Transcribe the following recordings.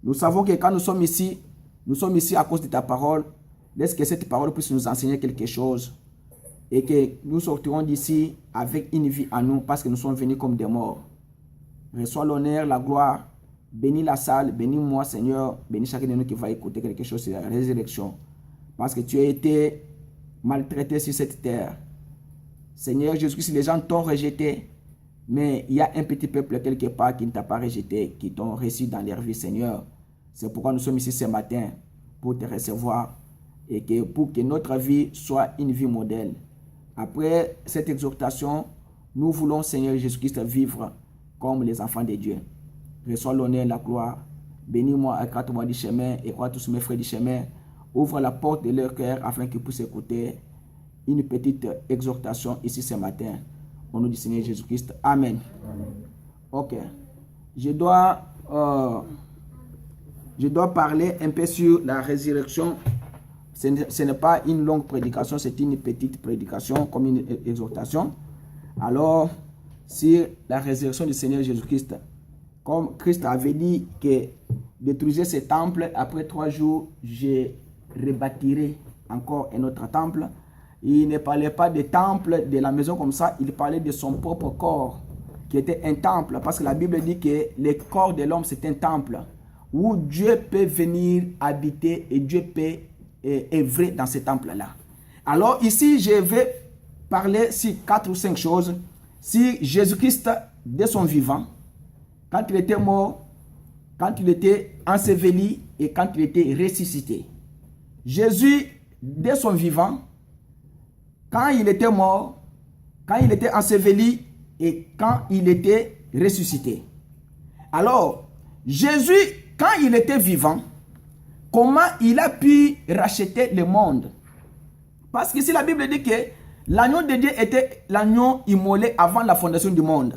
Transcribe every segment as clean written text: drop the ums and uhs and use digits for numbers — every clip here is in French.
Nous savons que quand nous sommes ici à cause de ta parole. Laisse que cette parole puisse nous enseigner quelque chose et que nous sortirons d'ici avec une vie à nous parce que nous sommes venus comme des morts. Reçois l'honneur, la gloire. Bénis la salle, bénis moi Seigneur, bénis chacun de nous qui va écouter quelque chose sur la résurrection. Parce que tu as été maltraité sur cette terre. Seigneur Jésus-Christ, les gens t'ont rejeté, mais il y a un petit peuple quelque part qui ne t'a pas rejeté, qui t'ont reçu dans leur vie, Seigneur. C'est pourquoi nous sommes ici ce matin pour te recevoir et pour que notre vie soit une vie modèle. Après cette exhortation, nous voulons, Seigneur Jésus-Christ, vivre comme les enfants de Dieu. Reçois l'honneur et la gloire. Bénis-moi, écarte-moi du chemin, et crois tous mes frères du chemin. Ouvre la porte de leur cœur afin qu'ils puissent écouter une petite exhortation ici ce matin. Au nom du Seigneur Jésus-Christ. Amen. Ok. Je dois parler un peu sur la résurrection. Ce n'est pas une longue prédication, c'est une petite prédication comme une exhortation. Alors, sur la résurrection du Seigneur Jésus-Christ, comme Christ avait dit que détruisez ce temple, après 3 jours, je rebâtirai encore un autre temple. Il ne parlait pas de temple de la maison comme ça, il parlait de son propre corps, qui était un temple, parce que la Bible dit que le corps de l'homme c'est un temple, où Dieu peut venir habiter et Dieu peut œuvrer dans ce temple-là. Alors ici, je vais parler sur 4 ou 5 choses, si Jésus-Christ, de son vivant, quand il était mort, quand il était enseveli et quand il était ressuscité. Jésus, dès son vivant, quand il était mort, quand il était enseveli et quand il était ressuscité. Alors, Jésus, quand il était vivant, comment il a pu racheter le monde? Parce que si la Bible dit que l'agneau de Dieu était l'agneau immolé avant la fondation du monde.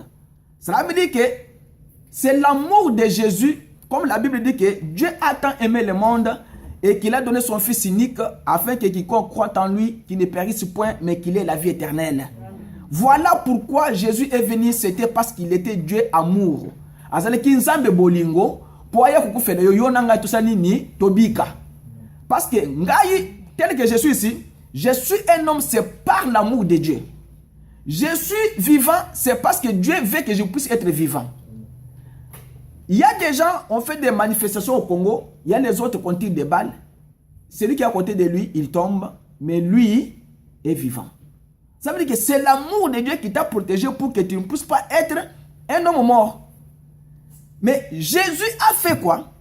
Cela veut dire que c'est l'amour de Jésus, comme la Bible dit que Dieu a tant aimé le monde et qu'il a donné son Fils unique afin que quiconque croit en lui, qu'il ne périsse point, mais qu'il ait la vie éternelle. Voilà pourquoi Jésus est venu, c'était parce qu'il était Dieu amour. Azale kinzambe bolingo, poya kukufele yoyonanga tusanini tobika. Parce que ngai, tel que je suis ici, je suis un homme, c'est par l'amour de Dieu. Je suis vivant, c'est parce que Dieu veut que je puisse être vivant. Il y a des gens, on fait des manifestations au Congo, il y a les autres qui tirent des balles. Celui qui est à côté de lui, il tombe, mais lui est vivant. Ça veut dire que c'est l'amour de Dieu qui t'a protégé pour que tu ne puisses pas être un homme mort. Mais Jésus a fait quoi?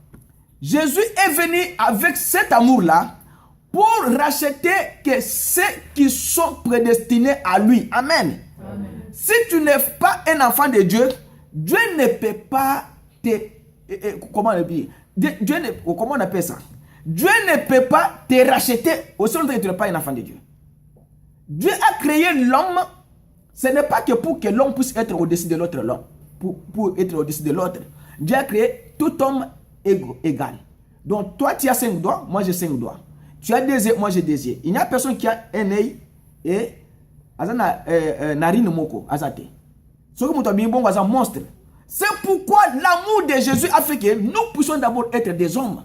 Jésus est venu avec cet amour-là pour racheter que ceux qui sont prédestinés à lui. Amen. Amen. Si tu n'es pas un enfant de Dieu, Dieu ne peut pas comment on appelle ça? Dieu ne peut pas te racheter aussi longtemps que tu n'es pas un enfant de Dieu. Dieu a créé l'homme, ce n'est pas que pour que l'homme puisse être au-dessus de l'autre homme, pour être au-dessus de l'autre. Dieu a créé tout homme égal. Donc toi tu as 5 doigts, moi j'ai 5 doigts. Tu as 2 yeux, moi j'ai 2 yeux. Il n'y a personne qui a un œil et narine moko azate. Ce que nous avons un monstre. C'est pourquoi l'amour de Jésus a fait que nous puissions d'abord être des hommes.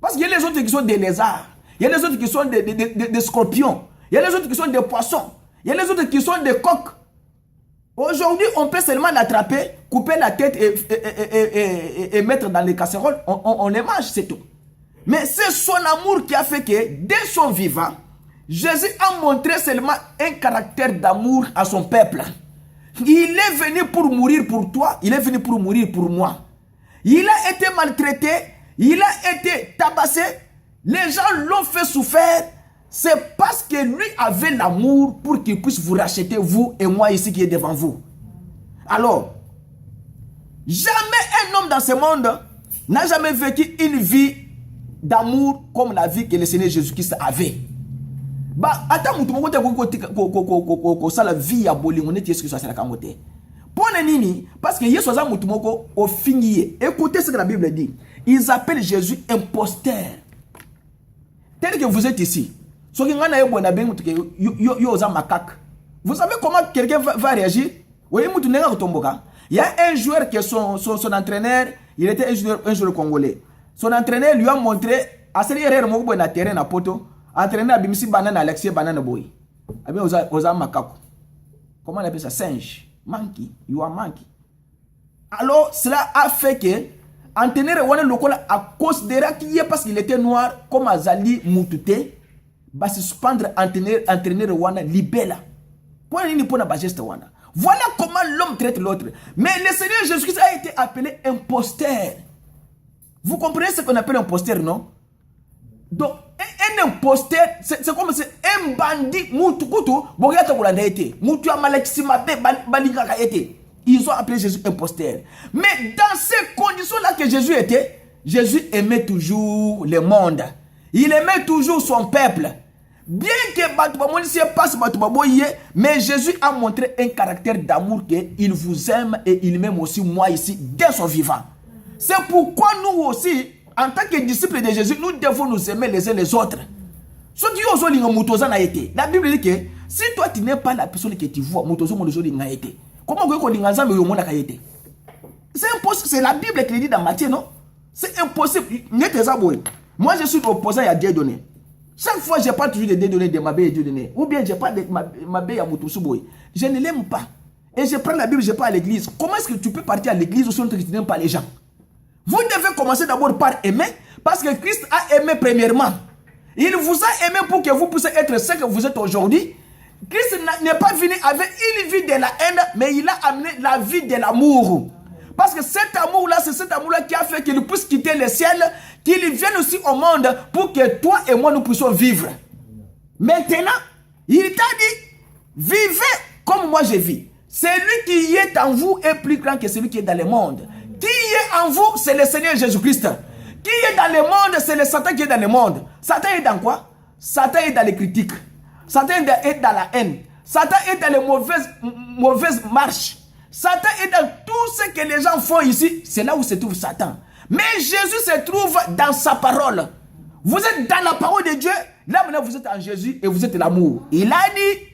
Parce qu'il y a les autres qui sont des lézards. Il y a les autres qui sont des scorpions. Il y a les autres qui sont des poissons. Il y a les autres qui sont des coqs. Aujourd'hui, on peut seulement l'attraper, couper la tête et mettre dans les casseroles. On les mange, c'est tout. Mais c'est son amour qui a fait que, dès son vivant, Jésus a montré seulement un caractère d'amour à son peuple. Il est venu pour mourir pour toi, il est venu pour mourir pour moi. Il a été maltraité, il a été tabassé, les gens l'ont fait souffrir. C'est parce que lui avait l'amour pour qu'il puisse vous racheter, vous et moi ici qui est devant vous. Alors, jamais un homme dans ce monde n'a jamais vécu une vie d'amour comme la vie que le Seigneur Jésus-Christ avait. Bah, attends, la vie à bolingo ne t'est-ce que ça sera kamote. Parce que Yesu a mutumoko au fini. Écoutez ce que la Bible dit. Ils appellent Jésus imposteur. Tel que vous êtes ici. Vous savez comment quelqu'un va réagir? Il y a un joueur qui est son entraîneur. Il était un joueur congolais. Son entraîneur lui a montré, à ce moment na terrain na poto, entraîneur a bimisi banane Alexis banane boy. Abi oza macaco. Comment on appelle ça? Singe. Monkey. You are monkey. Alors, cela a fait que entraîneur wana lokola a considéré qu'il est parce qu'il était noir comme Azali Moutouté, va se suspendre entraîneur wana libella. Pour une pour na geste wana. Voilà comment l'homme traite l'autre. Mais le Seigneur Jésus-Christ a été appelé imposteur. Vous comprenez ce qu'on appelle imposteur, non? Donc, un imposteur, c'est comme c'est un bandit, ils ont appelé Jésus imposteur. Mais dans ces conditions-là que Jésus était, Jésus aimait toujours le monde. Il aimait toujours son peuple. Bien que Batoubamouni passe Batoubaboye, mais Jésus a montré un caractère d'amour qu'il vous aime et il m'aime aussi moi ici dès son vivant. C'est pourquoi nous aussi, en tant que disciples de Jésus, nous devons nous aimer les uns les autres. La Bible dit que si toi tu n'es pas la personne que tu vois, comment c'est impossible? C'est la Bible qui le dit dans Matthieu, non? C'est impossible. Moi je suis opposant à Dieu donné. Chaque fois je parle toujours de Dieu donné, de ma Dieu donné. Ou bien je parle de ma à Moutoussouboy. Je ne l'aime pas. Et je prends la Bible, je pars à l'église. Comment est-ce que tu peux partir à l'église ou si tu n'aimes pas les gens? Vous devez commencer d'abord par aimer, parce que Christ a aimé premièrement. Il vous a aimé pour que vous puissiez être ce que vous êtes aujourd'hui. Christ n'est pas venu avec une vie de la haine, mais il a amené la vie de l'amour. Parce que cet amour-là, c'est cet amour-là qui a fait qu'il puisse quitter le ciel, qu'il vienne aussi au monde pour que toi et moi nous puissions vivre. Maintenant, il t'a dit, vivez comme moi je vis. Celui qui est en vous est plus grand que celui qui est dans le monde. Qui est en vous, c'est le Seigneur Jésus-Christ. Qui est dans le monde, c'est le Satan qui est dans le monde. Satan est dans quoi? Satan est dans les critiques. Satan est dans la haine. Satan est dans les mauvaises marches. Satan est dans tout ce que les gens font ici. C'est là où se trouve Satan. Mais Jésus se trouve dans sa parole. Vous êtes dans la parole de Dieu. Là maintenant vous êtes en Jésus et vous êtes l'amour. Il a dit,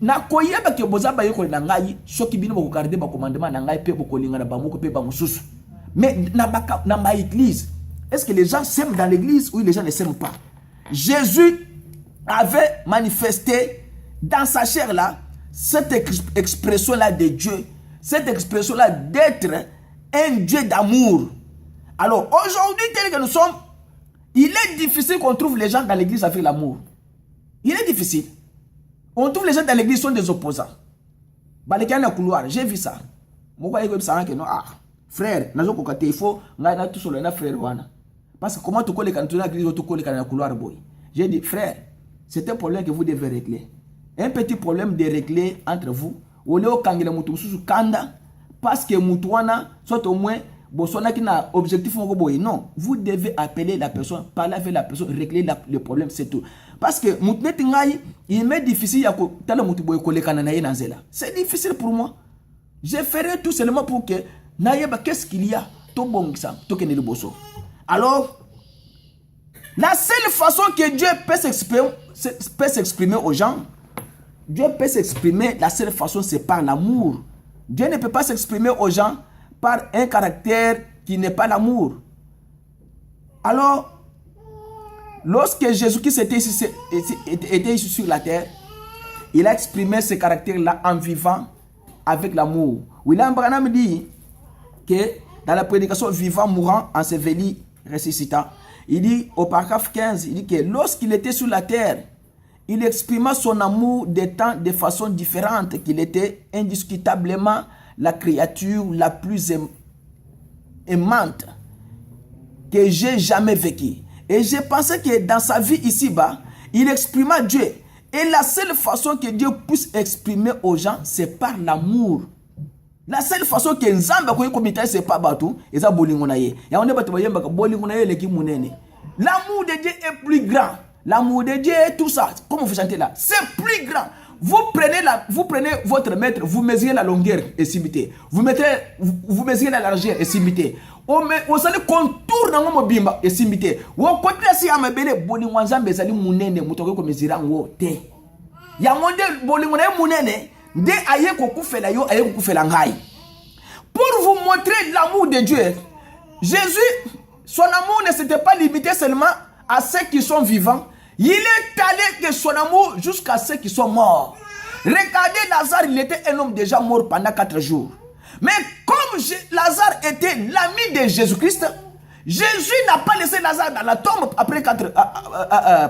na koyeba ke bozaba yoko na ngai soki bino boko garder ba commandement na ngai pe boko linga na bamoko pe ba mususu. Mais na ma église, est-ce que les gens s'aiment dans l'église ou les gens ne s'aiment pas? Jésus avait manifesté dans sa chair là cette expression là de Dieu, cette expression là d'être un Dieu d'amour. Alors aujourd'hui tel que nous sommes, il est difficile qu'on trouve les gens dans l'église avec l'amour. Il est difficile. On trouve les gens dans l'église sont des opposants. Balekana couloir, j'ai vu ça. Moi je ça que non frère, nazo kokate il faut ngana tout solo na frère wana. Parce que comment tu colles quand tu dans l'église tu colles dans couloir boy. J'ai dit frère, c'est un problème que vous devez régler. Un petit problème de régler entre vous. Ole o kangela mutu susu kanda parce que mutu wana soit au moins bosona qui na objectif moko boy. Non, vous devez appeler la personne, parler avec la personne, régler le problème, c'est tout. Parce que mutu ngai il m'est difficile ya ko tala mutu boy kolekana na ye na nzela. C'est difficile pour moi. Je ferai tout seulement pour que naïeba qu'est-ce qu'il y a to bongisa to keneli boso. Alors la seule façon que Dieu peut s'exprimer aux gens, Dieu peut s'exprimer, la seule façon c'est par l'amour. Dieu ne peut pas s'exprimer aux gens par un caractère qui n'est pas l'amour. Alors, lorsque Jésus-Christ était ici sur la terre, il a exprimé ce caractère-là en vivant avec l'amour. William Branham dit que dans la prédication vivant, mourant, enseveli, ressuscitant, il dit au paragraphe 15, il dit que lorsqu'il était sur la terre, il exprima son amour de façon différente, qu'il était indiscutablement la créature la plus aimante que j'ai jamais vécue. Et j'ai pensé que dans sa vie ici-bas, il exprima Dieu. Et la seule façon que Dieu puisse exprimer aux gens, c'est par l'amour. La seule façon que Nzamba koyi komita c'est pas batou, eza bolingo na ye. Ya on batu bayemba bolingo na ye leki munene. L'amour de Dieu est plus grand. L'amour de Dieu est tout ça. Comme vous chantez là, c'est plus grand. Vous prenez votre mètre, vous mesurez la longueur et simité. Vous mesurez la largeur et simité. Vous allez contour dans mon bimba et simité. Vous côté si amabele bolingo Nzamba ezali munene mutoke ko mesurer ngo te. Ya monde bolingo na munene. De aye kokufela yo aye kokufela ngai. Pour vous montrer l'amour de Dieu, Jésus, son amour ne s'était pas limité seulement à ceux qui sont vivants. Il est allé de son amour jusqu'à ceux qui sont morts. Regardez Lazare, il était un homme déjà mort pendant 4 jours. Mais comme Lazare était l'ami de Jésus-Christ, Jésus n'a pas laissé Lazare dans la tombe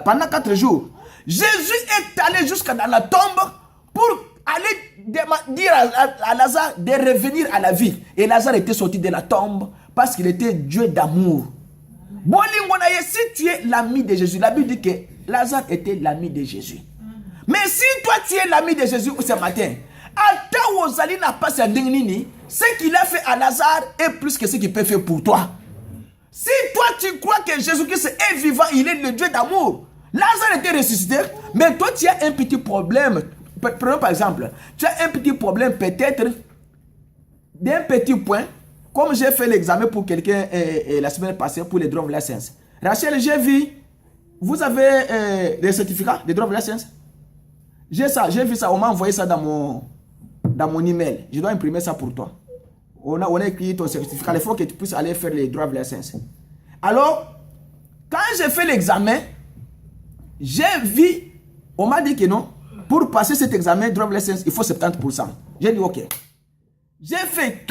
pendant 4 jours. Jésus est allé jusqu'à dans la tombe pour aller dire à Lazare de revenir à la vie. Et Lazare était sorti de la tombe parce qu'il était Dieu d'amour. Si tu es l'ami de Jésus, la Bible dit que Lazare était l'ami de Jésus. Mais si toi tu es l'ami de Jésus ce matin, ce qu'il a fait à Lazare est plus que ce qu'il peut faire pour toi. Si toi tu crois que Jésus-Christ est vivant, il est le Dieu d'amour. Lazare était ressuscité, mais toi tu as un petit problème. Prenons par exemple, tu as un petit problème peut-être d'un petit point, comme j'ai fait l'examen pour quelqu'un la semaine passée pour les driver license. Rachel, j'ai vu, vous avez les certificats de driver license? J'ai vu ça, on m'a envoyé ça dans mon email. Je dois imprimer ça pour toi. On a écrit ton certificat, il faut que tu puisses aller faire les driver license. Alors, quand j'ai fait l'examen, j'ai vu, on m'a dit que non, pour passer cet examen driver license, il faut 70%. J'ai dit ok. J'ai fait,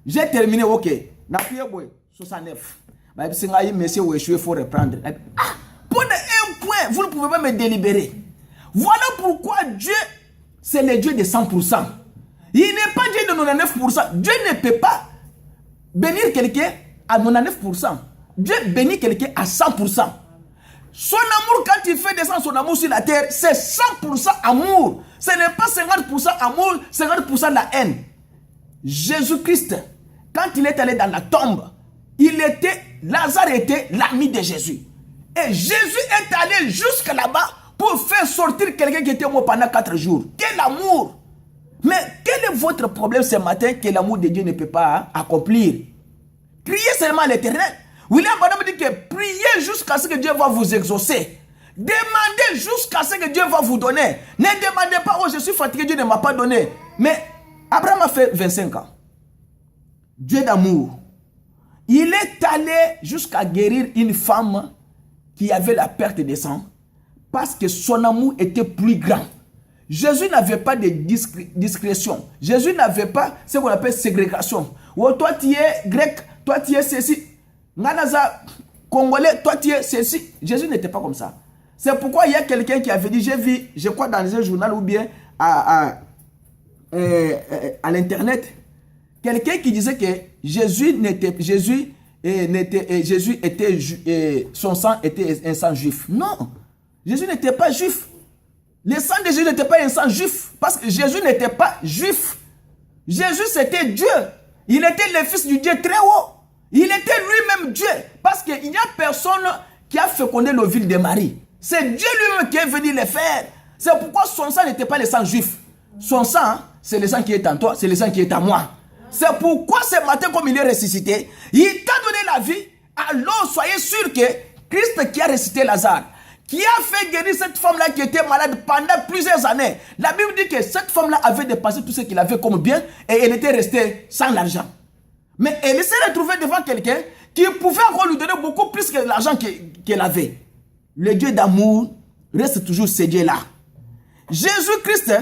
j'ai terminé, ok. 69. Il faut reprendre. Pour un point, vous ne pouvez pas me délibérer. Voilà pourquoi Dieu, c'est le Dieu de 100%. Il n'est pas Dieu de 99%. Dieu ne peut pas bénir quelqu'un à 99%. Dieu bénit quelqu'un à 100%. Son amour, quand il fait descendre son amour sur la terre, c'est 100% amour. Ce n'est pas 50% amour, 50% la haine. Jésus-Christ, quand il est allé dans la tombe, Lazare était l'ami de Jésus. Et Jésus est allé jusqu'à là-bas pour faire sortir quelqu'un qui était mort pendant 4 jours. Quel amour! Mais quel est votre problème ce matin que l'amour de Dieu ne peut pas accomplir? Criez seulement à l'Éternel. William Branham dit que priez jusqu'à ce que Dieu va vous exaucer. Demandez jusqu'à ce que Dieu va vous donner. Ne demandez pas, oh je suis fatigué, Dieu ne m'a pas donné. Mais Abraham a fait 25 ans. Dieu d'amour. Il est allé jusqu'à guérir une femme qui avait la perte de sang parce que son amour était plus grand. Jésus n'avait pas de discrétion. Jésus n'avait pas ce qu'on appelle ségrégation. Oh, toi tu es grec, toi tu es ceci. Nganaza, congolais, toi tu es ceci. Jésus n'était pas comme ça. C'est pourquoi il y a quelqu'un qui avait dit, j'ai vu, je crois dans un journal ou bien à l'internet, quelqu'un qui disait que son sang était un sang juif. Non, Jésus n'était pas juif. Le sang de Jésus n'était pas un sang juif. Parce que Jésus n'était pas juif. Jésus c'était Dieu. Il était le fils du Dieu très haut. Il était lui-même Dieu. Parce qu'il n'y a personne qui a fécondé l'ovule de Marie. C'est Dieu lui-même qui est venu le faire. C'est pourquoi son sang n'était pas le sang juif. Son sang, c'est le sang qui est en toi, c'est le sang qui est en moi. C'est pourquoi ce matin, comme il est ressuscité, il t'a donné la vie. Alors soyez sûr que Christ qui a ressuscité Lazare, qui a fait guérir cette femme-là qui était malade pendant plusieurs années. La Bible dit que cette femme-là avait dépassé tout ce qu'il avait comme bien et elle était restée sans l'argent. Mais elle s'est retrouvée devant quelqu'un qui pouvait encore lui donner beaucoup plus que l'argent qu'elle avait. Le Dieu d'amour reste toujours ce Dieu-là. Jésus-Christ,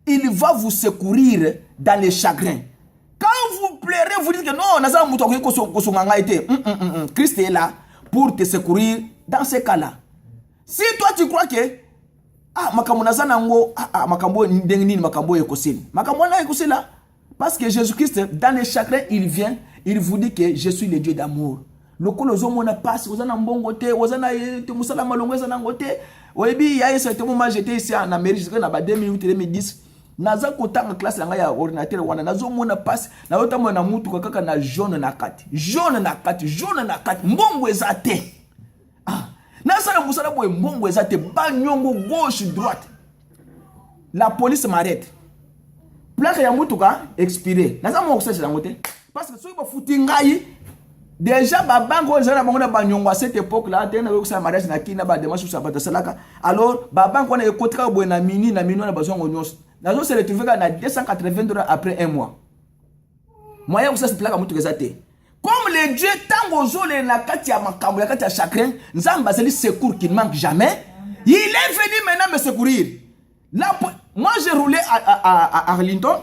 il va vous secourir dans les chagrins. Quand vous pleurez, vous dites que non, Christ est là pour te secourir dans ces cas-là. Si toi tu crois que parce que Jésus-Christ, dans les chagrins, il vient, il vous dit que je suis le Dieu d'amour. Le colozo mona passe, vous en avez un bon côté, vous en avez un moussala malongwe, vous en avez un côté. Oui, il y a un certain moment, j'étais ici en Amérique, j'étais en 2008-2010. Naza kota en classe langa ya ordinateur wana nazo mona passe na yota mona mutu kaka na jaune na kati mbongo ezate na sala musala boy mbongo ezate banyongo gauche droite. La police m'arrête. Plaque ya mutu ka expiré naza mo kusesa ngote parce que soki ba futi ngai déjà ba bango zana bango na banyongo à cette époque là tena ko sa mariage na kina ba démarche sur ba salaka alors ba bango na ekotika boy na mini na bazongo nyos. Nazo se retrouver à 280 $ après un mois. Moyen où ça se plaque à mutu ezate. Comme les dieux, tant aux eaux, les nakati à makambo, nakati à chacun, Nzamba c'est le secours qui ne manque jamais. Il est venu maintenant me secourir. Là, moi j'ai roulé à Arlington.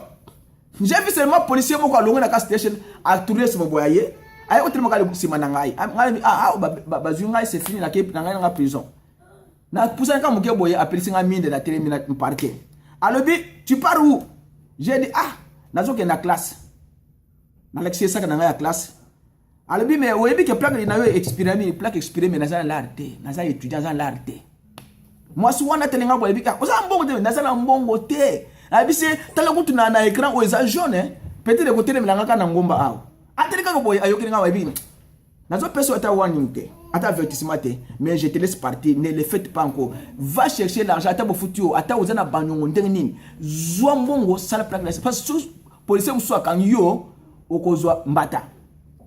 J'ai vu seulement policier qui a longué dans la station à tourner sur mon boyer. Aïe, autrement qu'à Simanangaï. C'est fini dans la prison. Na pour ça quand mon boyer appelle ça mine de la télé mine parquet. Alors tu pars où? J'ai dit nazo que na classe. Na l'excès ça dans la classe. Alors mais oui que plaque na expiré mais na l'arte, na étudiant dans l'arte. Moi si on a télé nga boyer bika, on a mbongo te, na ça mbongo te. Abi c'est tala kutu na écran aux jaune, peut-être de côté de nga na ngomba awo. Ateli ka boyer ayoki nga wabi. Nazo personne ta warning te. Ata avertissement te, mais je te laisse partir, ne le faites pas encore. Va chercher l'argent, ata bofutu, ata ozana banyongo ndengini. Zwa mbongo sala plaque parce que policier mso kan yo okozwa mbata.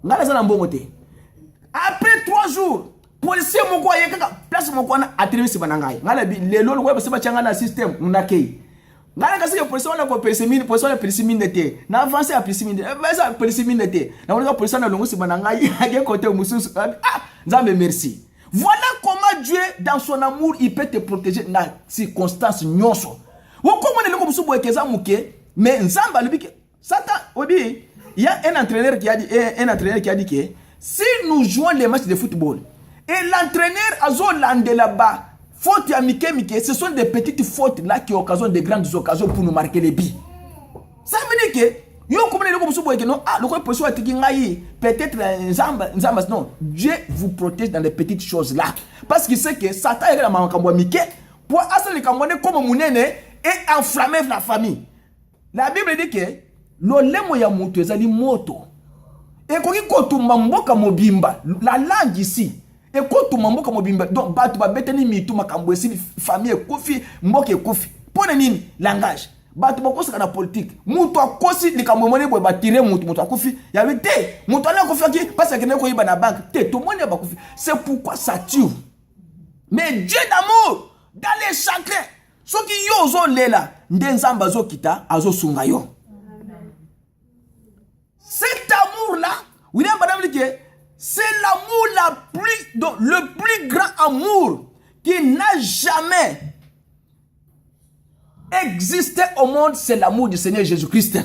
Ngala zana mbongo te. Après 3 jours, policier moko ayeka place moko na atribisi banangai. Ngala bi lelo lo weba seba changa na system unakei. Ngala kasi yo policier wana ko persimine, policier wana persimine te. Na avancer a persimine. Ba persimine te. Na wona policier na longo sibanangai age côté mususu. Nzambe merci. Voilà comment Dieu dans son amour il peut te protéger dans circonstances nyonso. Wo comment ne ko busubo ekeza muke, mais Nzamba lui Satan obi, il y a un entraîneur qui a dit que si nous jouons les matchs de football et l'entraîneur a zolande là-bas, faute à Mike, ce sont des petites fautes là qui occasionnent de grandes occasions pour nous marquer les buts. Ça veut dire que yo comme les comme que non le quoi peut soit peut-être Nzamba non, Dieu vous protège dans les petites choses là parce qu'il sait que Satan est dans makambo Mike pour asser kamone comme munene et enflammer la famille. La Bible dit que lolemo ya mutu ezali moto. Et koki kotumba mboka mobimba, la langue ici. Et kotumba mboka mobimba, donc batu ba beteni mitu makambo esi famille kofi, mboka kofi. Pone nini langage. Batu ba kosa na politique. Mutu akosi likambo mone boy ba tirer mutu akofi. Ya te, mutu ala kofi aki parce que ne ko yiba na banque. Te tout monde ba kofi. C'est pourquoi ça tue. Mais Dieu d'amour dans les chagrins. Soki yo zo lela, ndenzamba zo kita azo sunga yo. Cet amour-là, William Madame dit que c'est l'amour le plus grand amour qui n'a jamais existé au monde, c'est l'amour du Seigneur Jésus-Christ.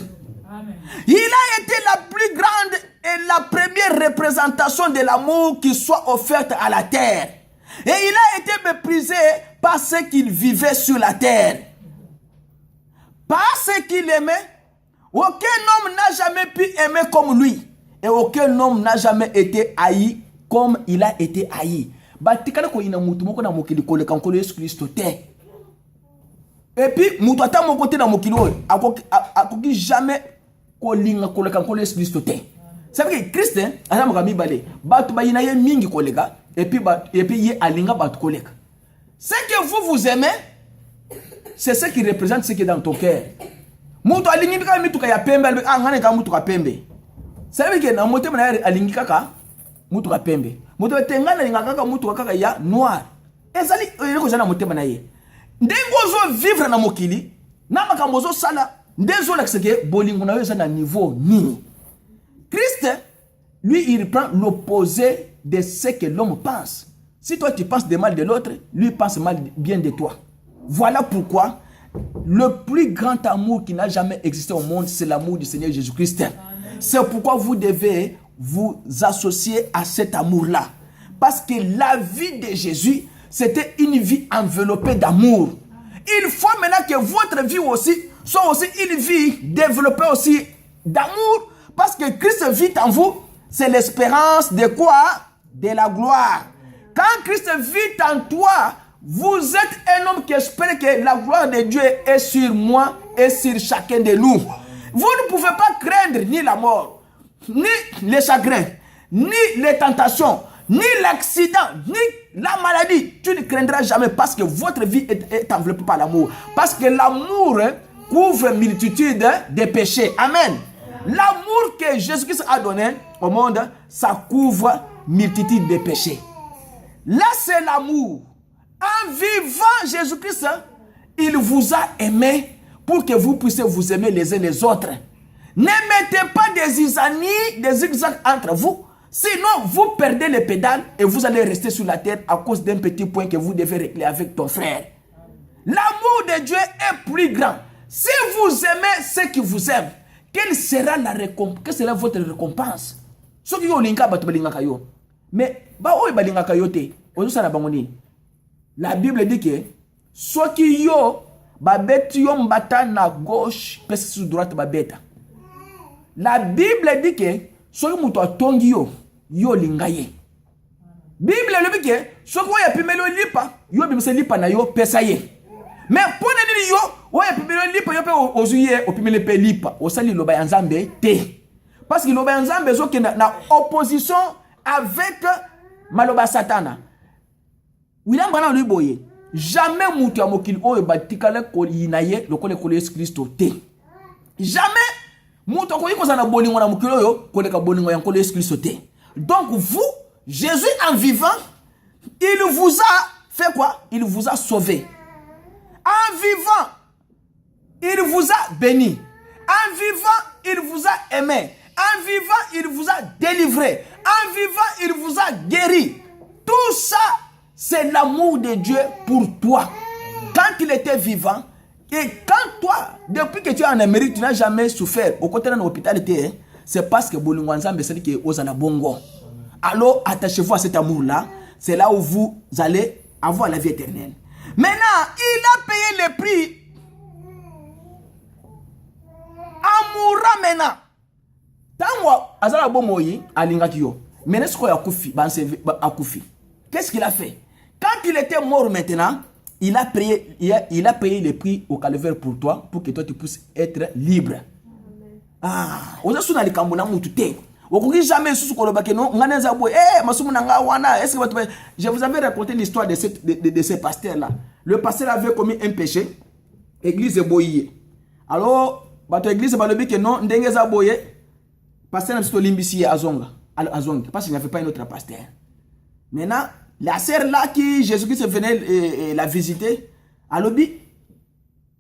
Il a été la plus grande et la première représentation de l'amour qui soit offerte à la terre. Et il a été méprisé par ceux qui vivaient sur la terre. Par ceux qu'il aimait. Aucun homme n'a jamais pu aimer comme lui. Et aucun homme n'a jamais été haï comme il a été haï. Batikana ko ina mutu moko na mokili koleka nkolo Yesu Kristo te. Et puis mutu ata moko te na mokili oyo akoki jamais kolinga koleka nkolo Yesu Kristo te. C'est vrai que Christ ana mokami balé. Batu ba ina ye mingi koleka et puis ye alinga batu koleka. Ce que vous aimez, c'est ce qui représente ce qui est dans ton cœur. Mutu alingi bika mituka ya pembe ngane ka mutu ka pembe. Sabe ke na motema na alingi kaka mutu ka pembe. Mutu tengana linga kaka mutu kaka ya noir. Ezali eleko jana motema na ye. Ndengo zo vivre na mokili na makambo zo sala ndezo lakseke bolingo na yo za na niveau nini. Christ lui il prend l'opposé de ce que l'homme pense. Si toi tu penses de mal de l'autre, lui pense mal bien de toi. Voilà pourquoi le plus grand amour qui n'a jamais existé au monde, c'est l'amour du Seigneur Jésus-Christ. C'est pourquoi vous devez vous associer à cet amour-là. Parce que la vie de Jésus, c'était une vie enveloppée d'amour. Il faut maintenant que votre vie aussi soit aussi une vie développée aussi d'amour. Parce que Christ vit en vous, c'est l'espérance de quoi? De la gloire. Quand Christ vit en toi, vous êtes un homme qui espère que la gloire de Dieu est sur moi et sur chacun de nous. Vous ne pouvez pas craindre ni la mort, ni les chagrins, ni les tentations, ni l'accident, ni la maladie. Tu ne craindras jamais parce que votre vie est enveloppée par l'amour. Parce que l'amour couvre multitude de péchés. Amen. L'amour que Jésus-Christ a donné au monde, ça couvre multitude de péchés. Là, c'est l'amour. En vivant Jésus-Christ, il vous a aimé pour que vous puissiez vous aimer les uns les autres. Ne mettez pas des zizanies, des zigzags entre vous. Sinon, vous perdez les pédales et vous allez rester sur la terre à cause d'un petit point que vous devez régler avec ton frère. L'amour de Dieu est plus grand. Si vous aimez ceux qui vous aiment, quelle sera votre récompense? Ce qui est mais la Bible dit que ceux qui yo babet yo mbata na gauche pese sur droite babeta. La Bible dit que ceux qui muto atongi yo lingaye. Bible le dit que ceux qui ya pimelo lipa yo bimse lipa na yo pesa ye. Mais pour ne yo oya pimelo lipa yo pe ozuye opimele pe lipa osali loba ya Nzambe te. Parce que loba ya Nzambe zo ke na opposition avec maloba satana. William Branham lui boye. Jamais mutu ya mokili oyo batikala ko yinaye lokole ko Yesu Kristo te. Jamais mutu ko yikoza na bolingo na mokili oyo ko leka bolingo ya ko Yesu Kristo te. Donc vous, Jésus en vivant, il vous a fait quoi? Il vous a sauvé. En vivant, il vous a béni. En vivant, il vous a aimé. En vivant, il vous a délivré. En vivant, il vous a guéri. Tout ça, c'est l'amour de Dieu pour toi. Quand il était vivant, et quand toi, depuis que tu es en Amérique, tu n'as jamais souffert, au côté de l'hôpital, c'est parce que Bolingwanzambe, c'est qui est aux Anabongo. Alors, attachez-vous à cet amour-là. C'est là où vous allez avoir la vie éternelle. Maintenant, il a payé le prix. Amoura maintenant. Tanwa azala bomoyi alingaki yo. Menesko ya kufi akufi. Qu'est-ce qu'il a fait? Quand il était mort maintenant, il a payé le prix au calvaire pour toi, pour que toi tu puisses être libre. Ah, oza suna likambo na mutu te. Okoki jamais sous koloba ke non ngana za boy masumu nanga wana. Est-ce que je vous avais raconté l'histoire de ces pasteurs là. Le pasteur avait commis un péché. Église boyé. Alors, bato église balobi ke non ndenge za boye. Pasteur n'a pas limbisi azonga. Parce qu'il n'y avait pas un autre pasteur. Maintenant, la sœur là qui Jésus-Christ venait la visiter, a lobby.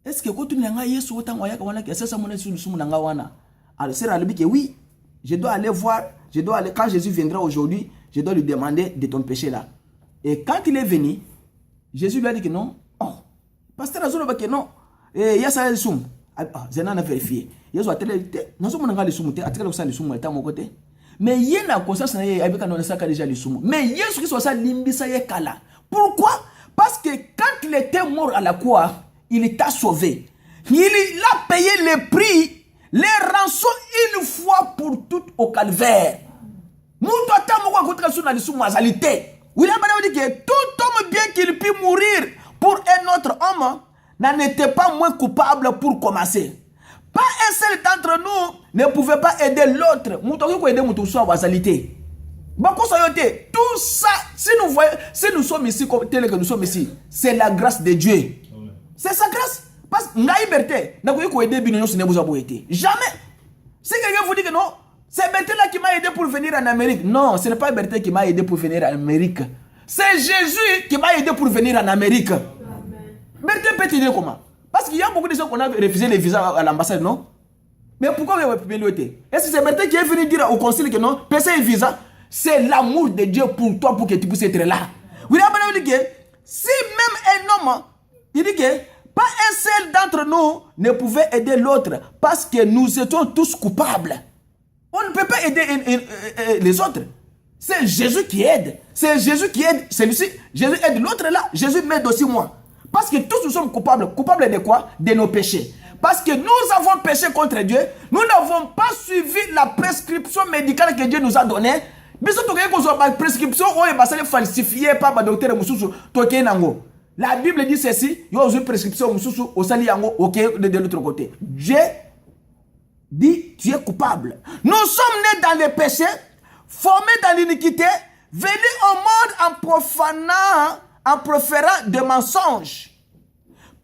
Est-ce que quand tu n'as Yesu autant waya kawana que ça monnaie sur le sumu nanga wana? Alors sœur a lobby que oui, je dois aller voir, quand Jésus viendra aujourd'hui, je dois lui demander de ton péché là. Et quand il est venu, Jésus lui a dit que non. Oh, pasteur azolo ba que non. Et ya ça le sumu. Zena na vérifié. Yesu a télé non sumu nanga le sumu te, atikala ko sa le sumu ta mon côté. Mais il y a une conscience avec un homme déjà le sumo. Mais il y a ce qui soit ça limbisa kala. Pourquoi? Parce que quand il était mort à la croix, il t'a sauvé. Il a payé le prix, les rançons une fois pour toutes au calvaire. Mouto tamoua contre sur la sumo azalité. Oui, là dit que tout homme bien qu'il puisse mourir pour un autre homme n'en était pas moins coupable pour commencer. Pas un seul d'entre nous ne pouvait pas aider l'autre. Tout ça, si nous sommes ici comme tel que nous sommes ici, c'est la grâce de Dieu. C'est sa grâce. Parce que jamais. Si quelqu'un vous dit que non, c'est Berthe là qui m'a aidé pour venir en Amérique. Non, ce n'est pas Berthe qui m'a aidé pour venir en Amérique. C'est Jésus qui m'a aidé pour venir en Amérique. Berthe peut t'aider comment? Parce qu'il y a beaucoup de gens qu'on a refusé les visas à l'ambassade, non? Mais pourquoi on a pu l'aider? Est-ce que c'est Berthe qui est venu dire au conseil que non, payer un visa, c'est l'amour de Dieu pour toi, pour que tu puisses être là. Vous avez dit que si même un homme, il dit que pas un seul d'entre nous ne pouvait aider l'autre parce que nous étions tous coupables. On ne peut pas aider les autres. C'est Jésus qui aide. C'est Jésus qui aide celui-ci. Jésus aide l'autre là. Jésus m'aide aussi moi. Parce que tous nous sommes coupables. Coupables de quoi? De nos péchés. Parce que nous avons péché contre Dieu. Nous n'avons pas suivi la prescription médicale que Dieu nous a donnée. La prescription est falsifiée par le docteur Moussoussou. La Bible dit ceci. Il y a une prescription Moussoussou au Saliango, de l'autre côté. Dieu dit tu es coupable. Nous sommes nés dans les péchés, formés dans l'iniquité, venus au monde en proférant des mensonges.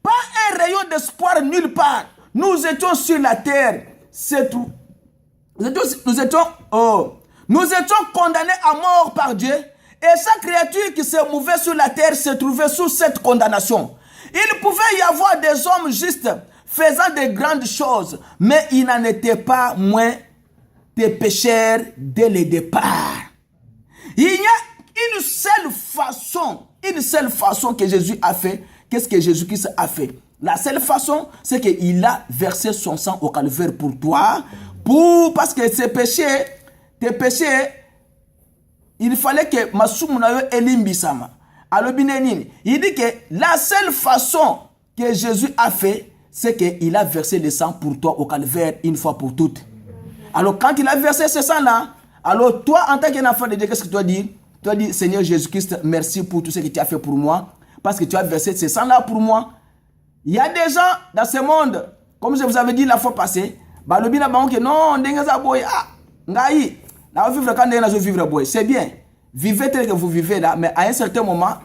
Pas un rayon d'espoir nulle part. Nous étions sur la terre. C'est tout. Nous étions condamnés à mort par Dieu. Et chaque créature qui se mouvait sur la terre se trouvait sous cette condamnation. Il pouvait y avoir des hommes justes, faisant de grandes choses, mais il n'en était pas moins des pécheurs dès le départ. Il y a une seule façon que Jésus a fait. Qu'est-ce que Jésus-Christ a fait? La seule façon, c'est qu'il a versé son sang au calvaire pour toi, parce que tes péchés, il fallait que Masumunayo elimbisama. Alors, il dit que la seule façon que Jésus a fait, c'est qu'il a versé le sang pour toi au calvaire une fois pour toutes. Alors, quand il a versé ce sang-là, alors toi, en tant qu'enfant de Dieu, qu'est-ce que tu dois dire? Tu dois dire, Seigneur Jésus-Christ, merci pour tout ce que tu as fait pour moi, parce que tu as versé ce sang-là pour moi. Il y a des gens dans ce monde, comme je vous avais dit la fois passée, c'est bien. Vivez tel que vous vivez là, mais à un certain moment,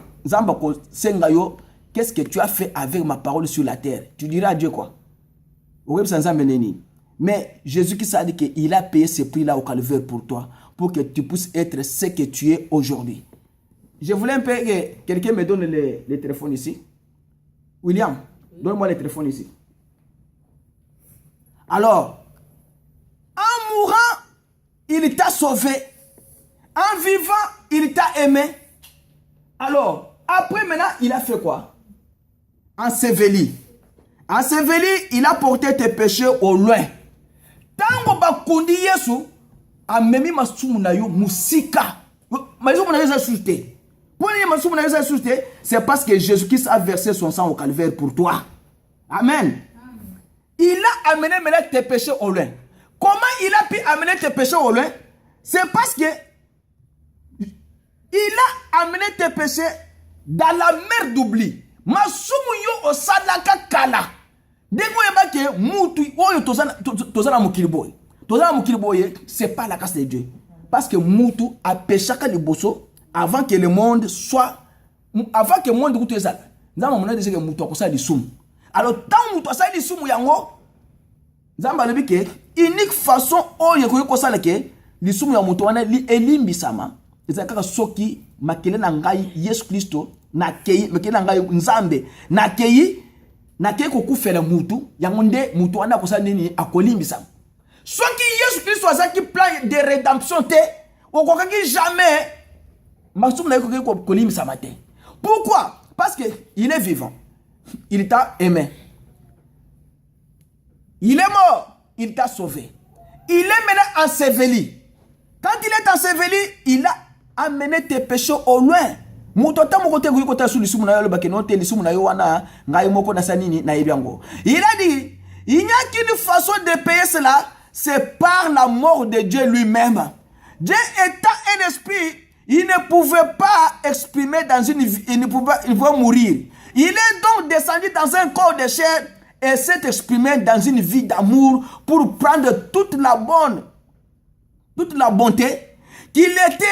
qu'est-ce que tu as fait avec ma parole sur la terre? Tu diras à Dieu quoi? Mais Jésus-Christ a dit qu'il a payé ce prix-là au calvaire pour toi, pour que tu puisses être ce que tu es aujourd'hui. Je voulais un peu que quelqu'un me donne le téléphone ici. William, donne-moi le téléphone ici. Alors, en mourant, il t'a sauvé. En vivant, il t'a aimé. Alors, après maintenant, il a fait quoi? Enseveli. Enseveli, il a porté tes péchés au loin. Tango bakundi Yesu, amemi masumu na yo musika. Masumu na yo za susté. C'est parce que Jésus-Christ a versé son sang au calvaire pour toi. Amen. Il a amené tes péchés au loin. Comment il a pu amener tes péchés au loin? C'est parce que il a amené tes péchés dans la mer d'oubli. Masumu yo osalaka kala. Dengo yebake mutu oyo tozana mukiliboy. Tozana mukiliboy, c'est pas la casse de Dieu. Parce que mutu a péché le bosso avant que le monde soit, avant que le monde goûte ça. Nzamba mona dise que mutu akosa di sumu. Alors tant mutu akosa di sumu yango, nzamba lebi ke unique façon oyo ko kosala ke li sumu ya mutu wana li elimbisama. Ezaka soki makele na ngai Yesu Kristo na kei makele na ngai Nzambe na kei kokufela mutu yango nde mutu wana kosa nini akolimbisama. Soki Yesu Kristo azaki plan de rédemption te okokaki jamais masumu na yoko kolimbisama te. Pourquoi? Parce que il est vivant. Il t'a aimé. Il est mort, il t'a sauvé. Il est maintenant enseveli. Quand il est enseveli, il a amené tes péchés au loin. Il a dit, il n'y a qu'une façon de payer cela, c'est par la mort de Dieu lui-même. Dieu étant un esprit, il ne pouvait pas exprimer dans une vie, il pouvait mourir. Il est donc descendu dans un corps de chair et s'est exprimé dans une vie d'amour pour prendre toute la bonté qu'il était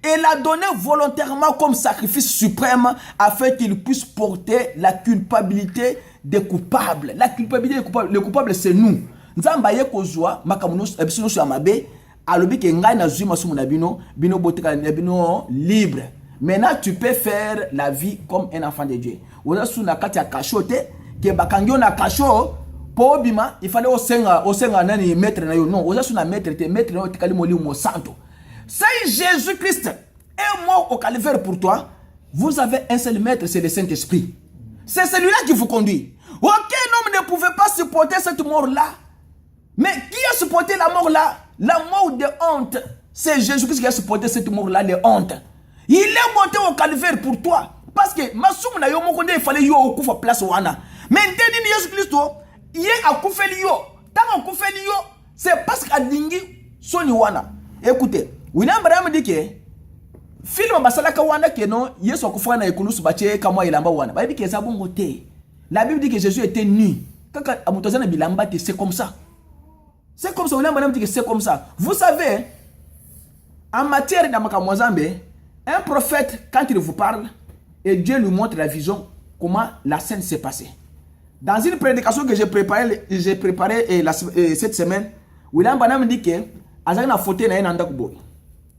et l'a donné volontairement comme sacrifice suprême afin qu'il puisse porter la culpabilité des coupables. La culpabilité des coupables, les coupables c'est nous. Nzamba ye kozwa makamuno ebisono sur amabe alobi ke ngai na zuma sumu na bino botika na bino libre. Maintenant tu peux faire la vie comme un enfant de Dieu. Oza suna kati ya kashote ke bakangyo na kasho po bima il fallait osenga nani maître na yo non oza suna maître na yo tikali moli mo santo. Si Jésus-Christ est mort au calvaire pour toi, vous avez un seul maître, c'est le Saint-Esprit. C'est celui-là qui vous conduit. Aucun homme ne pouvait pas supporter cette mort-là. Mais qui a supporté la mort-là? La mort de honte. C'est Jésus-Christ qui a supporté cette mort-là, de honte. Il est monté au calvaire pour toi. Parce que, il fallait yo okufa place wana. Mais Jésus-Christ, il est à koufeli yo. Tant qu'on koufeli yo, c'est parce qu'à dingi soni wana. Écoutez. William Branham dit que film basalaka wana ke non Yesu akufana na ekulusu bache kama ilamba wana. Ba dit que ça bongo te. La Bible dit que Jésus était nu. Kaka amutozana bilamba te, c'est comme ça. C'est comme ça. William Branham dit que c'est comme ça. Vous savez, en matière d'amakamwazambe, un prophète quand il vous parle et Dieu lui montre la vision comment la scène s'est passée. Dans une prédication que j'ai préparée cette semaine, William Branham dit que azali na faute na yena ndaku boy.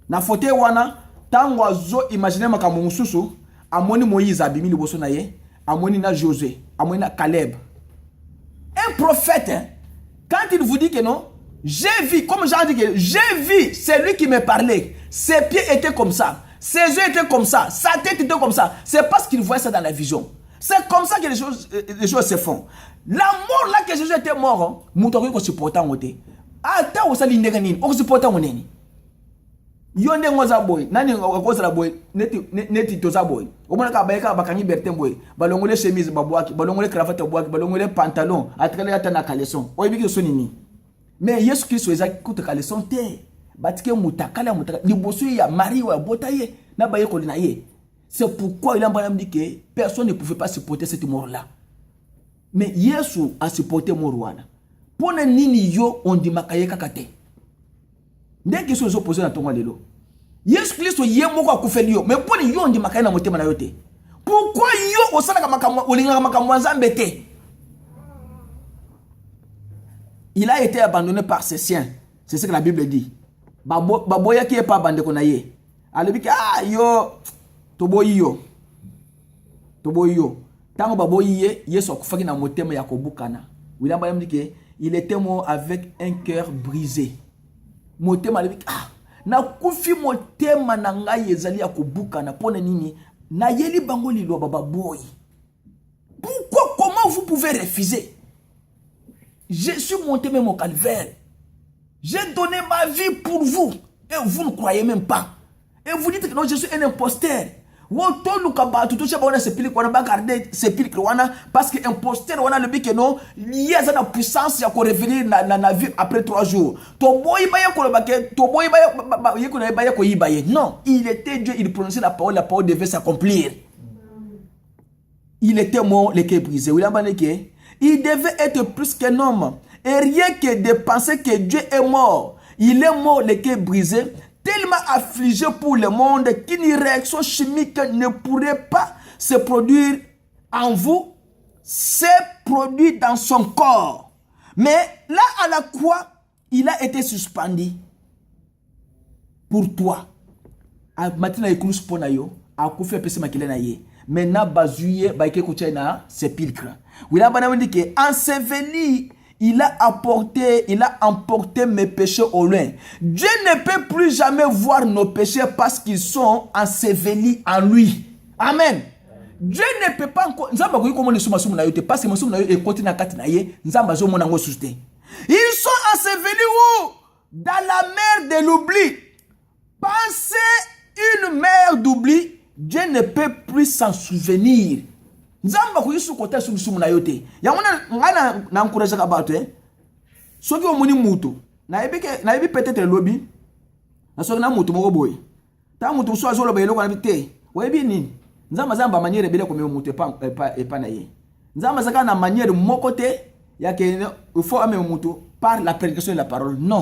Na faute wana tango azo imaginer makambo mususu amoni Moïse abimi liboso na ye, amoni na Josué, amoni na Caleb. Un prophète, hein, quand il vous dit que non, j'ai vu, comme Jean dit que j'ai vu, c'est lui qui me parlait. Ses pieds étaient comme ça, ses yeux étaient comme ça, sa tête était comme ça. C'est parce qu'il voyait ça dans la vision. C'est comme ça que les choses se font. La mort là que Jésus était mort, Moutari ko supporta ngote. Ata osali ndenge nini, o supporta moneni. Yonde ngoza boy, nani ngoza la boy, neti toza boy. Omona ka bayeka bakangi bertin boy. Balongole chemise babwaki, balongole cravate babwaki, balongole pantalon, atkale ata na caleçon. Oyebiki so nini. Mais Yesu Christ eza kuta caleçon te. Batike mutakala mutaka liboso ya Marie wa botaye na baye ko lina ye. C'est pourquoi il a dit que personne ne pouvait pas supporter cette mort-là. Mais Yesu a supporté mort-là. Pour ne nini yo on dit makaye kakate. Dès que sont opposés dans ton lelo. Yesu Christ yé moko akufeli yo. Mais pour yo on dit makaye na motema na yo te. Pourquoi yo osala makamwa olinga makamwa nzambe te? Il a été abandonné par ses siens. C'est ce que la Bible dit. Baboya qui est pas abandonné qu'on a yé. Alors dit que ah yo toboyi yo. Tango baboyi ye, Yesu akufaki na motema ya kobukana. William Bayam dit que il était mort avec un cœur brisé. Motema le dit ah na kufi motema na ngai ezali ya kobukana pona nini na yeli bango lilo baba boy. Pourquoi comment vous pouvez refuser? Je suis monté même au calvaire. J'ai donné ma vie pour vous et vous ne croyez même pas. Et vous dites que non, je suis un imposteur. Parce que imposteur on a le but que non il y a la puissance à revenir na vie après 3 jours. Non, il était Dieu, il prononçait la parole devait s'accomplir. Il était mort, le cœur brisé. Il devait être plus qu'un homme. Et rien que de penser que Dieu est mort, il est mort, le cœur brisé, tellement affligé pour le monde qu'une réaction chimique ne pourrait pas se produire en vous, c'est produit dans son corps. Mais là à la croix, il a été suspendu pour toi. Maintenant il cruce pour nayo, a koufi pese makile na ye. Maintenant bazuye ba ke kucha na sépulcre. Oui là bana dit que enseveli il a emporté mes péchés au loin. Dieu ne peut plus jamais voir nos péchés parce qu'ils sont ensevelis en lui. Amen. Dieu ne peut pas encore. Parce que ils sont ensevelis où? Dans la mer de l'oubli. Pensez une mer d'oubli. Dieu ne peut plus s'en souvenir. Nzamba kuyisu kota sumusumu na yote. Ya ngana na encourager ka bato soki omoni mutu na ebi peut-être lobby na soki na mutu moko boy. Ta mutu so azolo ba eloko na bite. Webi nini? Nzamba manière bele comme mutu epa na ye. Nzamba saka na manière moko te ya que il faut amener mutu par la prédication de la parole. Non.